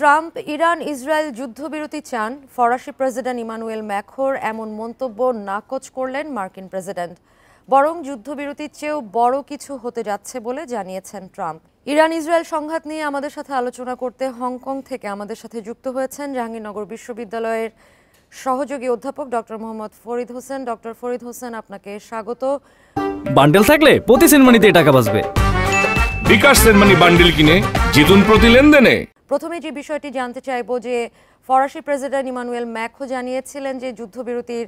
Trump Iran Israel যুদ্ধবিরতি চান, ফরাসি প্রেসিডেন্ট ইমানুয়েল ম্যাখোর এমন মন্তব্য নাকচ করলেন মার্কিন প্রেসিডেন্ট। বরং যুদ্ধবিরতির চেয়েও বড় কিছু হতে যাচ্ছে বলে জানিয়েছেন ট্রাম্প। ইরান ইসরায়েল সংঘাত নিয়ে আমাদের সাথে আলোচনা করতে হংকং থেকে আমাদের সাথে যুক্ত হয়েছেন জাহাঙ্গীরনগর বিশ্ববিদ্যালয়ের সহযোগী অধ্যাপক ডক্টর মোহাম্মদ ফরিদ হোসেন। ডক্টর ফরিদ হোসেন, আপনাকে স্বাগত। বান্ডেল থাকলে প্রতি সেনমানিতে টাকা বাঁচবে। বিকাশ সেনমানি বান্ডেল কিনে জিতুন প্রতি লেনদেনে। প্রথমে যে বিষয়টি জানতে চাইবো যে ফরাসি প্রেসিডেন্ট ইমানুয়েল ম্যাখো জানিয়েছিলেন যে যুদ্ধবিরতির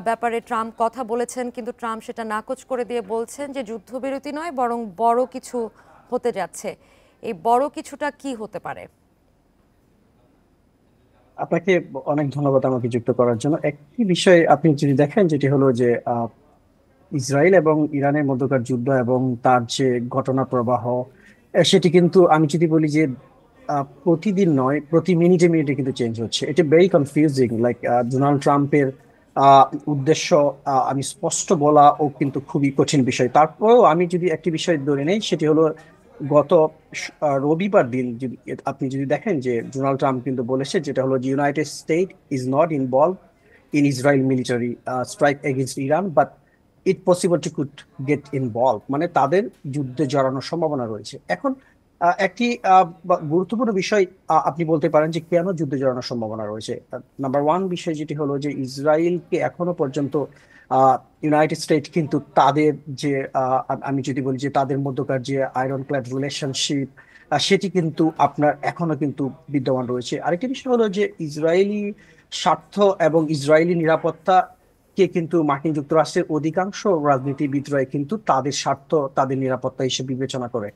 ব্যাপারে ট্রাম্প কথা বলেছেন, কিন্তু ট্রাম্প সেটা নাকচ করে দিয়ে বলছেন যে যুদ্ধবিরতি নয় বরং বড় কিছু হতে যাচ্ছে। এই বড় কিছুটা কি হতে পারে? আপনাকে অনেক ধন্যবাদ আমাকে যুক্ত করার জন্য। একটি বিষয় আপনি যদি দেখেন, যেটি হলো যে ইসরায়েল এবং ইরানের মধ্যকার যুদ্ধ এবং তার যে ঘটনা প্রবাহ, সেটি কিন্তু আমি যদি বলি যে প্রতিদিন নয়, প্রতি মিনিটে মিনিটে কিন্তু চেঞ্জ হচ্ছে। এটা ভেরি কনফিউজিং। লাইক ডোনাল্ড ট্রাম্পের উদ্দেশ্য আমি স্পষ্ট বলা ও কিন্তু খুবই কঠিন বিষয়। তারপরেও আমি যদি একটি বিষয় ধরে নেই, সেটি হলো গত রবিবার দিন যদি আপনি যদি দেখেন যে ডোনাল্ড ট্রাম্প কিন্তু বলেছে, যেটা হলো যে United state is not involve in Israel military strike against Iran, but it possible to could get involve, মানে তাদের যুদ্ধে জড়ানোর সম্ভাবনা রয়েছে। এখন একটি গুরুত্বপূর্ণ বিষয় আপনি বলতে পারেন যে কেন যুদ্ধে জড়ানোর সম্ভাবনা রয়েছে। নাম্বার ওয়ান বিষয় যেটি হলো যে ইসরায়েলকে এখনো পর্যন্ত ইউনাইটেড স্টেট কিন্তু তাদের যে আমি যদি বলি যে তাদের মধ্যকার যে আয়রন ক্ল্যাড রিলেশনশিপ, সেটি কিন্তু আপনার এখনো কিন্তু বিদ্যমান রয়েছে। আরেকটি বিষয় হলো যে ইসরায়েলি স্বার্থ এবং ইসরায়েলি নিরাপত্তা কে কিন্তু মার্কিন যুক্তরাষ্ট্রের অধিকাংশ রাজনীতিবিদরাই কিন্তু তাদের স্বার্থ, তাদের নিরাপত্তা হিসেবে বিবেচনা করে।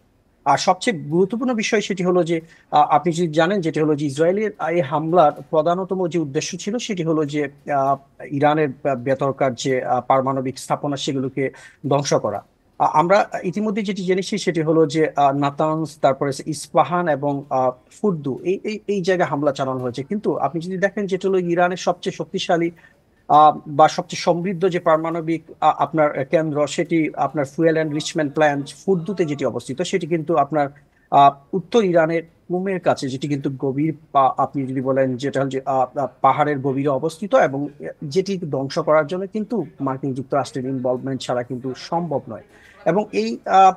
আর সবচেয়ে গুরুত্বপূর্ণ বিষয় সেটি হলো যে আপনি যদি জানেন, যেটি হলো যে ইসরায়েলের এই হামলার প্রধানতম যে উদ্দেশ্য ছিল সেটি হলো যে ইরানের বেতরকার যে পারমাণবিক স্থাপনা সেগুলোকে ধ্বংস করা। আমরা ইতিমধ্যে যেটি জেনেছি সেটি হলো যে নাতানস, তারপরে ইস্পাহান এবং ফুর্দু, এই এই এই জায়গায় হামলা চালানো হয়েছে। কিন্তু আপনি যদি দেখেন, যেটা হলো ইরানের সবচেয়ে শক্তিশালী বা সবচেয়ে সমৃদ্ধ যে পারমাণবিক আপনার কেন্দ্র, সেটি আপনার ফুয়েল এনরিচমেন্ট প্ল্যান্ট ফুর্দুতে যেটি অবস্থিত, সেটি কিন্তু আপনার উত্তর ইরানের কুমের কাছে, যেটি কিন্তু গভীর, আপনি যদি বলেন যেটা হল যে পাহাড়ের গভীরে অবস্থিত, এবং যেটি ধ্বংস করার জন্য কিন্তু মার্কিন যুক্তরাষ্ট্রের ইনভলভমেন্ট ছাড়া কিন্তু সম্ভব নয়। এবং এই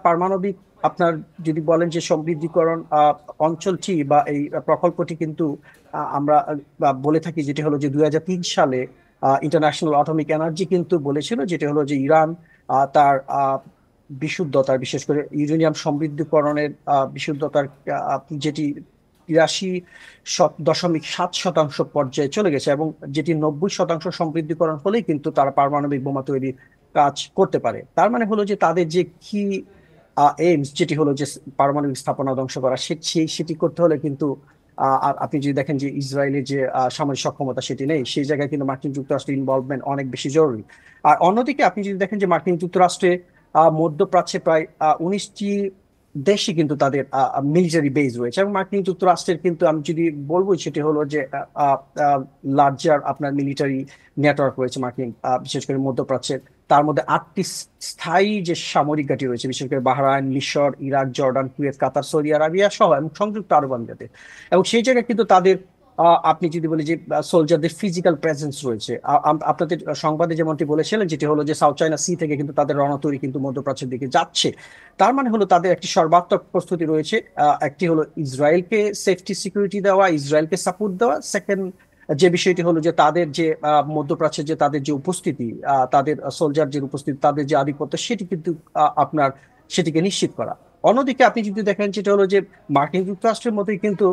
পারমাণবিক আপনার যদি বলেন যে সমৃদ্ধিকরণ অঞ্চলটি বা এই প্রকল্পটি কিন্তু আমরা বলে থাকি, যেটি হলো যে 2003 সালে ইন্টারন্যাশনাল অ্যাটমিক এনার্জি কিন্তু বলেছিল, যেটা হলো যে ইরান তার বিশুদ্ধতার, বিশেষ করে ইউরেনিয়াম সমৃদ্ধকরণের বিশুদ্ধতার যেটি 83.7% পর্যায়ে চলে গেছে, এবং যেটি 90% সমৃদ্ধকরণ হলেই কিন্তু তারা পারমাণবিক বোমা তৈরির কাজ করতে পারে। তার মানে হলো যে তাদের যে কি এইমস, যেটি হলো যে পারমাণবিক স্থাপনা ধ্বংস করা, সেটি করতে হলে কিন্তু আপনি যদি দেখেন যে ইসরায়েলের যে সামরিক সক্ষমতা সেটি নেই, সেই জায়গায় কিন্তু মার্কিন যুক্তরাষ্ট্রের ইনভলভমেন্ট অনেক বেশি জরুরি। আর অন্যদিকে আপনি যদি দেখেন যে মার্কিন যুক্তরাষ্ট্রে মধ্যপ্রাচ্যে প্রায় 19টি দেশে কিন্তু তাদের মিলিটারি বেজ রয়েছে, এবং মার্কিন যুক্তরাষ্ট্রের কিন্তু আমি যদি বলবো সেটি হলো যে লার্জার আপনার মিলিটারি নেটওয়ার্ক রয়েছে মার্কিন, বিশেষ করে মধ্যপ্রাচ্যের। তার মধ্যে 8টি স্থায়ী যে সামরিক ঘাঁটি রয়েছে, বিশেষ করে বাহরাইন, মিশর, ইরাক, জর্ডান, কুয়েত, কাতার, সৌদি আরবিয়া সহ, এবং সংযুক্ত আরব আমিরাতে। এবং সেই জায়গায় কিন্তু তাদের আপনি যদি বলি যে সোলজারদের ফিজিক্যাল প্রেজেন্স রয়েছে। আপনাদের সংবাদে যেমনটি বলেছিলেন, যেটি হলো যে সাউথ চায়না সি থেকে কিন্তু তাদের রণতরী কিন্তু মধ্যপ্রাচ্যের দিকে যাচ্ছে। তার মানে হলো তাদের একটি সর্বাত্মক প্রস্তুতি রয়েছে। একটি হলো ইসরায়েলকে সেফটি সিকিউরিটি দেওয়া, ইসরায়েলকে সাপোর্ট দেওয়া। সেকেন্ড যে বিষয়টি হলো যে তাদের যে মধ্যপ্রাচ্যের যে তাদের যে উপস্থিতি, তাদের সোলজার যে উপস্থিতি, তাদের যে আধিপত্য, সেটি কিন্তু আপনার সেটিকে নিশ্চিত করা। অন্যদিকে আপনি যদি দেখেন, যেটা হলো যে মার্কিন যুক্তরাষ্ট্রের মতোই কিন্তু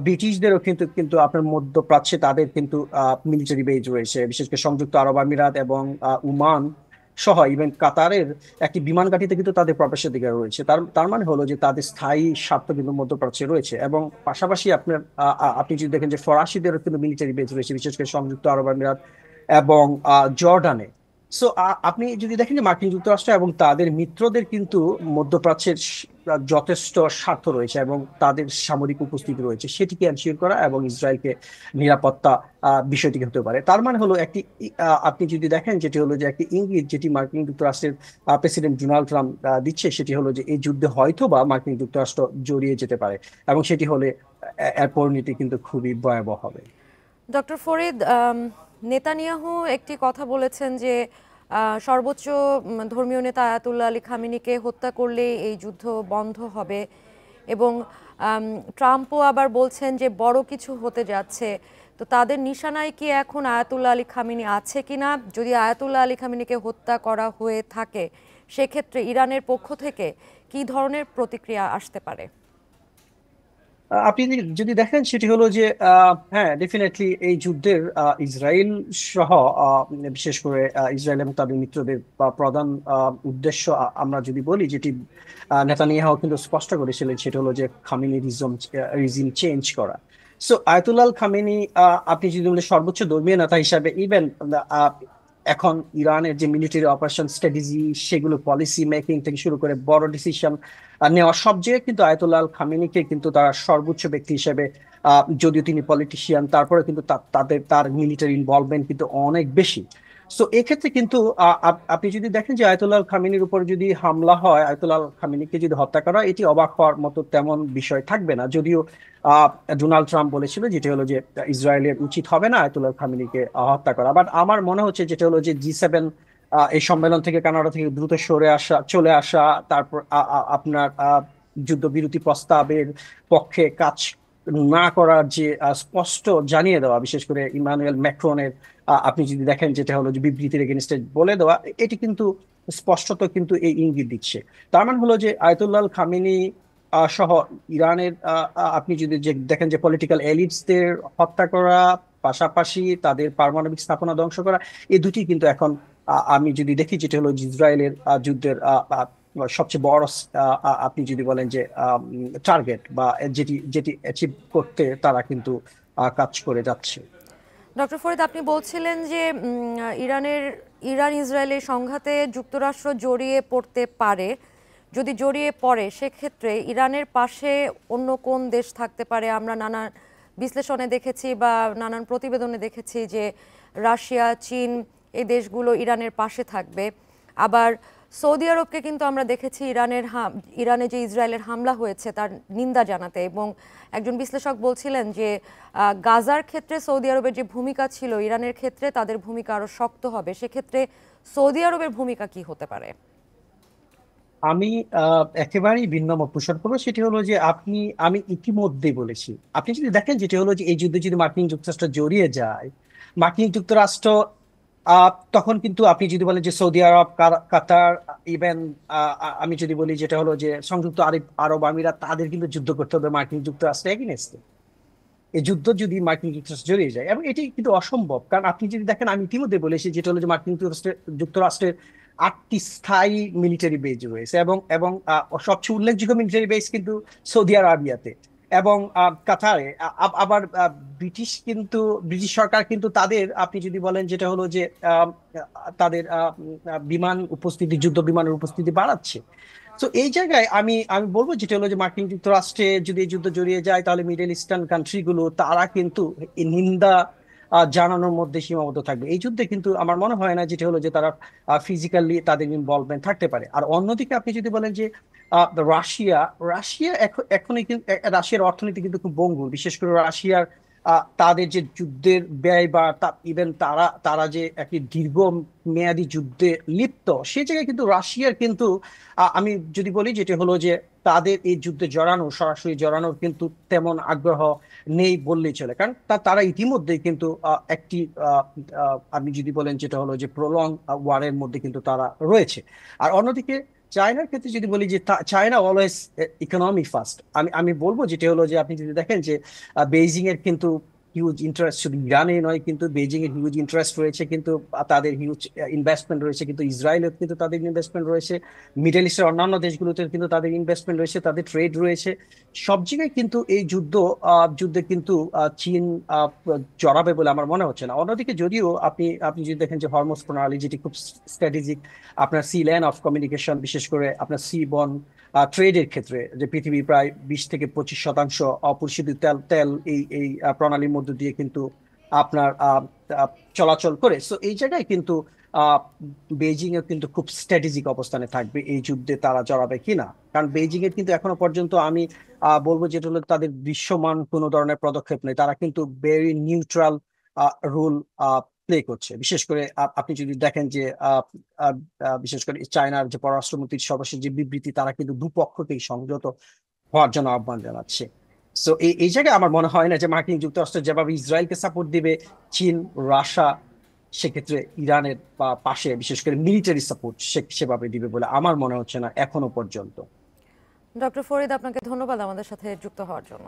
ব্রিটিশদেরও কিন্তু কিন্তু আপনার মধ্যপ্রাচ্যে তাদের কিন্তু মিলিটারি বেজ রয়েছে, বিশেষ করে সংযুক্ত আরব আমিরাত এবং ওমান সহ, ইভেন কাতারের একটি বিমান ঘাঁটিতে কিন্তু তাদের প্রবেশাধিকার রয়েছে। তার তার মানে হলো যে তাদের স্থায়ী স্বার্থ কিন্তু মধ্যপ্রাচ্যে রয়েছে। এবং পাশাপাশি আপনার আপনি যদি দেখেন যে ফরাসিদেরও কিন্তু মিলিটারি বেজ রয়েছে, বিশেষ করে সংযুক্ত আরব আমিরাত এবং জর্ডানে। সো আপনি যদি দেখেন যে মার্কিন যুক্তরাষ্ট্র এবং তাদের মিত্রদের কিন্তু মধ্যপ্রাচ্যের যথেষ্ট স্বার্থ রয়েছে এবং তাদের সামরিক উপস্থিতি রয়েছে, সেটিকে এনশিওর করা এবং ইসরায়েলকে নিরাপত্তা বিষয়টিকে হতে পারে। তার মানে হলো একটি আপনি যদি দেখেন যেটি হলো যে একটি ইঙ্গিত যেটি মার্কিন যুক্তরাষ্ট্রের প্রেসিডেন্ট ডোনাল্ড ট্রাম্প দিচ্ছে, সেটি হলো যে এই যুদ্ধে হয়তো বা মার্কিন যুক্তরাষ্ট্র জড়িয়ে যেতে পারে এবং সেটি হলে এর পরিণতি কিন্তু খুবই ভয়াবহ হবে। ডক্টর ফরিদ, নেতানিয়াহু একটি কথা বলেছেন যে সর্বোচ্চ ধর্মীয় নেতা আয়াতুল্লাহ আলী খামেনিকে হত্যা করলে এই যুদ্ধ বন্ধ হবে, এবং ট্রাম্পও আবার বলছেন যে বড় কিছু হতে যাচ্ছে। তো তাদের নিশানায় কি এখন আয়াতুল্লাহ আলী খামেনি আছে কিনা? যদি আয়াতুল্লাহ আলী খামেনিকে হত্যা করা হয়ে থাকে, সেক্ষেত্রে ইরানের পক্ষ থেকে কি ধরনের প্রতিক্রিয়া আসতে পারে? আপনি যদি দেখেন সেটি হলো যে হ্যাঁ, ডেফিনেটলি এই যুদ্ধের ইসরায়েল সহ বিশেষ করে ইসরায়েল এবং তাদের মিত্রদের প্রধান উদ্দেশ্য আমরা যদি বলি যেটি নেতানিয়াহু কিন্তু স্পষ্ট করেছিলেন, সেটা হলো যে খামেনি রিজিম চেঞ্জ করা। সো আয়াতুল্লাহ খামেনি আপনি যদি বলেন সর্বোচ্চ ধর্মীয় নেতা হিসাবে, ইভেন এখন ইরানের যে মিলিটারি অপারেশন স্ট্র্যাটেজি, সেগুলো পলিসি মেকিং থেকে শুরু করে বড় ডিসিশন নেওয়া সব জায়গায় কিন্তু আয়াতুল্লাহ খামেনিকে কিন্তু তারা সর্বোচ্চ ব্যক্তি হিসেবে, যদিও তিনি পলিটিশিয়ান, তারপরে কিন্তু তার মিলিটারি ইনভলভমেন্ট কিন্তু অনেক বেশি। সো এক্ষেত্রে কিন্তু আপনি যদি দেখেন যে আয়াতুল্লাহ খামেনির উপর যদি হামলা হয়, আয়াতুল্লাহ খামেনিকে যদি হত্যা করা হয়, এটি অবাক হওয়ার মতো তেমন বিষয় থাকবে না। যদিও ডোনাল্ড ট্রাম্প বলেছিল যেটা হলো যে ইসরায়েলের উচিত হবে না আয়াতুল্লাহ খামেনিকে হত্যা করা। বাট আমার মনে হচ্ছে যেটা হলো যে G7 এই সম্মেলন থেকে, কানাডা থেকে দ্রুত চলে আসা, তারপর আপনার যুদ্ধবিরতি প্রস্তাবের পক্ষে কাজ না করার যে স্পষ্ট জানিয়ে দেওয়া, বিশেষ করে ইমানুয়েল ম্যাক্রনের আপনি যদি দেখেন যেটা হলো যে বিবৃতির এগেনস্টে বলে দেওয়া, এটি কিন্তু স্পষ্টত কিন্তু এই ইঙ্গিত দিচ্ছে। তার মানে হলো যে আয়াতুল্লাহ খামেনি সহ ইরানের আপনি যদি দেখেন যে পলিটিক্যাল এলিটসদের হত্যা করা, পাশাপাশি তাদের পারমাণবিক স্থাপনা ধ্বংস করা, এই দুটি কিন্তু এখন আমি যদি দেখি যেটা হলো যে ইসরায়েলের যুদ্ধের সবচেয়ে বড় আপনি যদি বলেন যে টার্গেট, বা যেটি যেটি অ্যাচিভ করতে তারা কিন্তু কাজ করে যাচ্ছে। ডক্টর ফরিদ, আপনি বলছিলেন যে ইরান ইসরায়েলের সংঘাতে যুক্তরাষ্ট্র জড়িয়ে পড়তে পারে। যদি জড়িয়ে পড়ে, সেক্ষেত্রে ইরানের পাশে অন্য কোন দেশ থাকতে পারে? আমরা নানান বিশ্লেষণে দেখেছি বা নানান প্রতিবেদনে দেখেছি যে রাশিয়া, চীন, এই দেশগুলো ইরানের পাশে থাকবে। আবার সৌদি আরবকে কিন্তু আমরা দেখেছি ইরানে যে ইসরায়েলের হামলা হয়েছে তার নিন্দা জানাতে, এবং একজন বিশ্লেষক বলছিলেন যে গাজার ক্ষেত্রে সৌদি আরবের যে ভূমিকা ছিল, ইরানের ক্ষেত্রে তাদের ভূমিকা আরো শক্ত হবে। সেক্ষেত্রে সৌদি আরবের ভূমিকা কি হতে পারে? আমি একেবারেই ভিন্ন মত পোষণ করবো। সেটি হলো যে আমি ইতিমধ্যেই বলেছি, আপনি যদি দেখেন যেটি হলো যে এই যুদ্ধে যদি মার্কিন যুক্তরাষ্ট্র জড়িয়ে যায়, মার্কিন যুক্তরাষ্ট্র তখন কিন্তু আপনি যদি বলেন যে সৌদি আরব, কাতার, ইভেন আমি যদি বলি যেটা হলো যে সংযুক্ত আরব আমিরাত, তাদের কিন্তু যুদ্ধ করতে হবে মার্কিন যুক্তরাষ্ট্রের এগেইনস্টে। এই যুদ্ধ যদি মার্কিন যুক্তরাষ্ট্র জড়িয়ে যায়, এবং এটি কিন্তু অসম্ভব, কারণ আপনি যদি দেখেন আমি ইতিমধ্যে বলেছি যেটা হলো যে মার্কিন যুক্তরাষ্ট্রের 8টি স্থায়ী মিলিটারি বেজ রয়েছে, এবং এবং সবচেয়ে উল্লেখযোগ্য মিলিটারি বেজ কিন্তু সৌদি আরবিয়াতে এবং কাতারে। আবার ব্রিটিশ সরকার কিন্তু তাদের, আপনি যদি বলেন যেটা হলো যে তাদের বিমান উপস্থিতি, যুদ্ধ বিমানের উপস্থিতি বাড়াচ্ছে। তো এই জায়গায় আমি আমি বলবো যেটা হলো যে মার্কিন যুক্তরাষ্ট্রে যদি এই যুদ্ধ জড়িয়ে যায়, তাহলে মিডল ইস্টার্ন কান্ট্রি গুলো তারা কিন্তু এই নিন্দা জানানোর মধ্যে সীমাবদ্ধ থাকবে। এই যুদ্ধে কিন্তু আমার মনে হয় না যেটা হলো যে তারা ফিজিক্যালি তাদের ইনভলভমেন্ট থাকতে পারে। আর অন্যদিকে আপনি যদি বলেন যে রাশিয়া রাশিয়া এখনই কিন্তু রাশিয়ার অর্থনীতি কিন্তু খুব ভঙ্গুর, বিশেষ করে রাশিয়ার তাদের যে যুদ্ধের ব্যয়, বা ইভেন তারা তারা যে একটি দীর্ঘ মেয়াদী যুদ্ধে লিপ্ত, সেই জায়গায় কিন্তু রাশিয়ার কিন্তু আমি যদি বলি যেটা হলো যে তাদের এই যুদ্ধে সরাসরি জড়ানোর কিন্তু তেমন আগ্রহ নেই বললেই চলে, কারণ তারা ইতিমধ্যেই কিন্তু একটি আপনি যদি বলেন যেটা হলো যে প্রলং ওয়ারের মধ্যে কিন্তু তারা রয়েছে। আর অন্যদিকে চায়নার ক্ষেত্রে যদি বলি যে চায়না অলওয়েজ ইকোনমি ফার্স্ট। আমি আমি বলবো যেটা হলো যে আপনি যদি দেখেন যে বেইজিং এর কিন্তু হিউজ ইন্টারেস্ট, শুধু ইরানে নয় কিন্তু বেজিং এর হিউজ ইন্টারেস্ট রয়েছে, কিন্তু তাদের হিউজ ইনভেস্টমেন্ট রয়েছে, কিন্তু ইসরায়েলের কিন্তু তাদের ইনভেস্টমেন্ট রয়েছে, মিডল ইস্টের অন্যান্য দেশগুলোতে কিন্তু তাদের ইনভেস্টমেন্ট রয়েছে, তাদের ট্রেড রয়েছে। সব জায়গায় কিন্তু এই যুদ্ধে কিন্তু চীন জড়াবে বলে আমার মনে হচ্ছে না। অন্যদিকে যদিও আপনি আপনি যদি দেখেন যে হরমুজ প্রণালী যেটি খুব স্ট্র্যাটেজিক, আপনার সি লেন অফ কমিউনিকেশন, বিশেষ করে আপনার সি বন ট্রেডের ক্ষেত্রে, যে পৃথিবীর প্রায় 20 থেকে 25% অপরিশোধিত তেল তেল এই এই প্রণালীর মধ্য দিয়ে কিন্তু আপনার চলাচল করে। সো এই জায়গায় কিন্তু আহ বেইজিং এর কিন্তু খুব স্ট্র্যাটেজিক অবস্থানে থাকবে এই যুদ্ধে তারা জড়াবে কিনা। কারণ বেইজিং এর কিন্তু এখনো পর্যন্ত আমি বলবো যেটা হলো তাদের দৃশ্যমান কোনো ধরনের পদক্ষেপ নেই, তারা কিন্তু ভেরি নিউট্রাল রোল প্লে করছে। বিশেষ করে আপনি যদি দেখেন যে বিশেষ করে চায়নার যে পররাষ্ট্রমন্ত্রীর সর্বশেষ যে বিবৃতি, তারা কিন্তু দুপক্ষকেই সংযত হওয়ার জন্য আহ্বান জানাচ্ছে। সো এই জায়গায় আমার মনে হয় না যে মার্কিন যুক্তরাষ্ট্র যেভাবে ইসরায়েলকে সাপোর্ট দিবে, চীন, রাশিয়া সেক্ষেত্রে ইরানের পাশে বিশেষ করে মিলিটারি সাপোর্ট সেভাবে দিবে বলে আমার মনে হচ্ছে না এখনো পর্যন্ত। ডক্টর ফরিদ, আপনাকে ধন্যবাদ আমাদের সাথে যুক্ত হওয়ার জন্য।